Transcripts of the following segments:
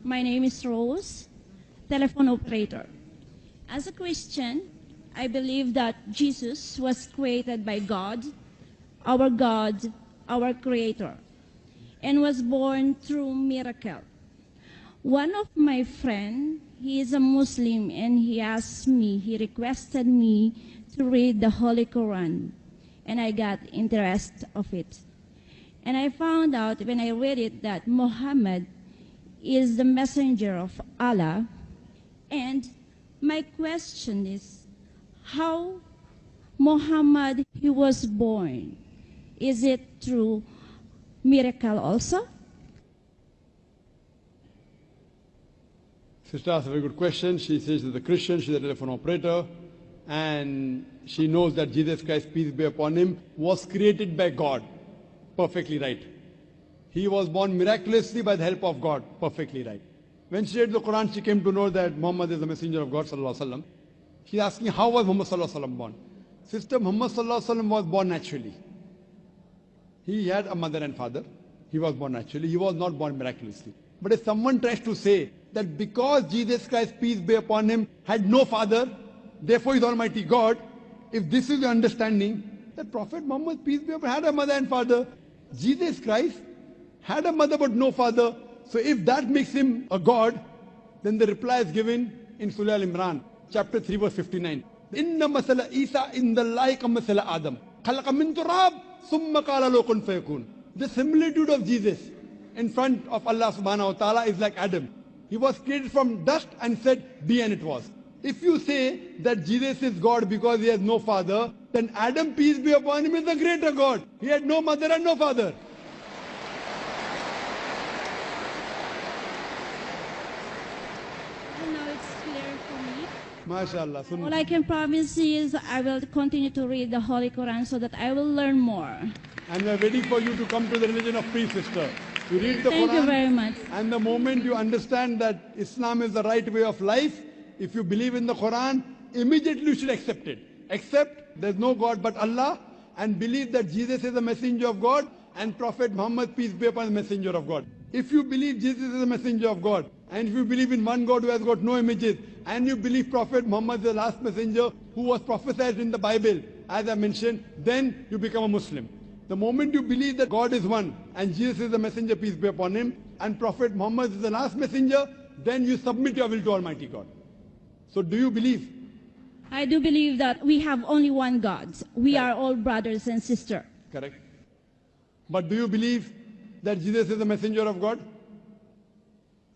My name is Rose, telephone operator. As a Christian, I believe that Jesus was created by God, our Creator, and was born through miracle. One of my friends, he is a Muslim, and he requested me to read the Holy Quran, and I got interest of it. And I found out when I read it that Muhammad is the messenger of Allah. And my question is, how Muhammad he was born? Is it through miracle also? Sister asked a very good question. She says she's a Christian, she's a telephone operator, and she knows that Jesus Christ, peace be upon him, was created by God. Perfectly right. He was born miraculously by the help of God. Perfectly right. When she read the Quran, she came to know that Muhammad is the messenger of God sallallahu alaihi wasallam. She's asking, how was Muhammad sallallahu alaihi wasallam born? Sister, Muhammad sallallahu alaihi wasallam was born naturally. He had a mother and father. He was born naturally. He was not born miraculously. But if someone tries to say that because Jesus Christ, peace be upon him, had no father, therefore he is Almighty God, if this is the understanding, that Prophet Muhammad, peace be upon him, had a mother and father. Jesus Christ had a mother but no father. So if that makes him a God, then the reply is given in Surah Al-Imran, chapter 3, verse 59. Inna masala Isa in the like of masala Adam. Khalaqa min turab, summa qala lahu kun fayakun. The similitude of Jesus in front of Allah subhanahu wa ta'ala is like Adam. He was created from dust and said, be, and it was. If you say that Jesus is God because he has no father, then Adam, peace be upon him, is the greater God. He had no mother and no father. Now it's clear for me. MashaAllah. All I can promise is I will continue to read the Holy Quran so that I will learn more. And we are waiting for you to come to the religion of peace, sister. You read the Thank Quran, you very much. and the moment you understand that Islam is the right way of life, if you believe in the Quran, immediately you should accept it. Accept there's no God but Allah, and believe that Jesus is the messenger of God and Prophet Muhammad, peace be upon him, messenger of God. If you believe Jesus is the messenger of God, and if you believe in one God who has got no images, and you believe Prophet Muhammad is the last messenger who was prophesied in the Bible, as I mentioned, then you become a Muslim. The moment you believe that God is one, and Jesus is the messenger, peace be upon him, and Prophet Muhammad is the last messenger, then you submit your will to Almighty God. So do you believe? I do believe that we have only one God. We are all brothers and sisters. Correct. But do you believe that Jesus is the messenger of God?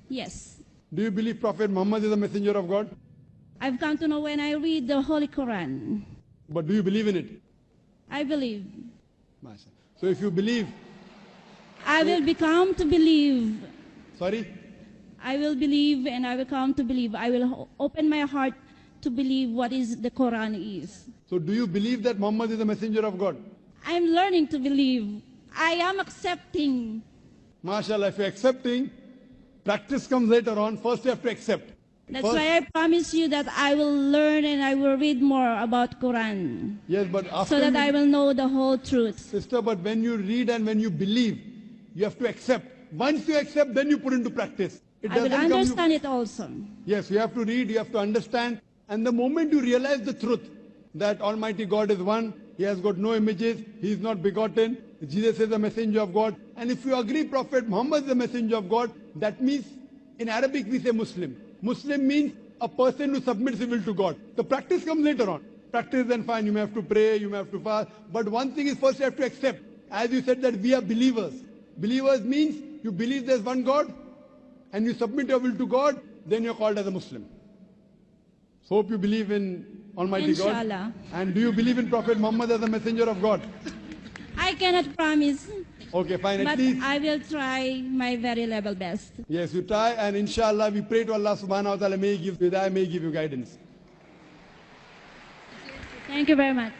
Yes. Do you believe Prophet Muhammad is the messenger of God? I've come to know when I read the Holy Quran. But do you believe in it? I believe. So if you believe... I will become to believe. Sorry? I will believe and I will come to believe. I will open my heart to believe what is the Quran is. So do you believe that Muhammad is the messenger of God? I'm learning to believe. I am accepting. MashaAllah, if you're accepting, practice comes later on. First you have to accept. That's why I promise you that I will learn and I will read more about Quran. Yes, but after so that I will know the whole truth. Sister, but when you read and when you believe, you have to accept. Once you accept, then you put into practice. I will understand it also. Yes, you have to read, you have to understand. And the moment you realize the truth, that Almighty God is one, He has got no images, He is not begotten, Jesus is the messenger of God. And if you agree Prophet Muhammad is the messenger of God, that means, in Arabic we say Muslim. Muslim means a person who submits his will to God. The practice comes later on. Practice then fine, you may have to pray, you may have to fast. But one thing is first you have to accept. As you said that we are believers. Believers means you believe there's one God and you submit your will to God, then you're called as a Muslim. So hope you believe in Almighty Inshallah. God. And do you believe in Prophet Muhammad as a messenger of God? I cannot promise. Okay, fine. But At least I will try my very level best. yes, you try, and inshallah we pray to Allah subhanahu wa ta'ala, may He give you hidayah, may He give you guidance. Thank you very much.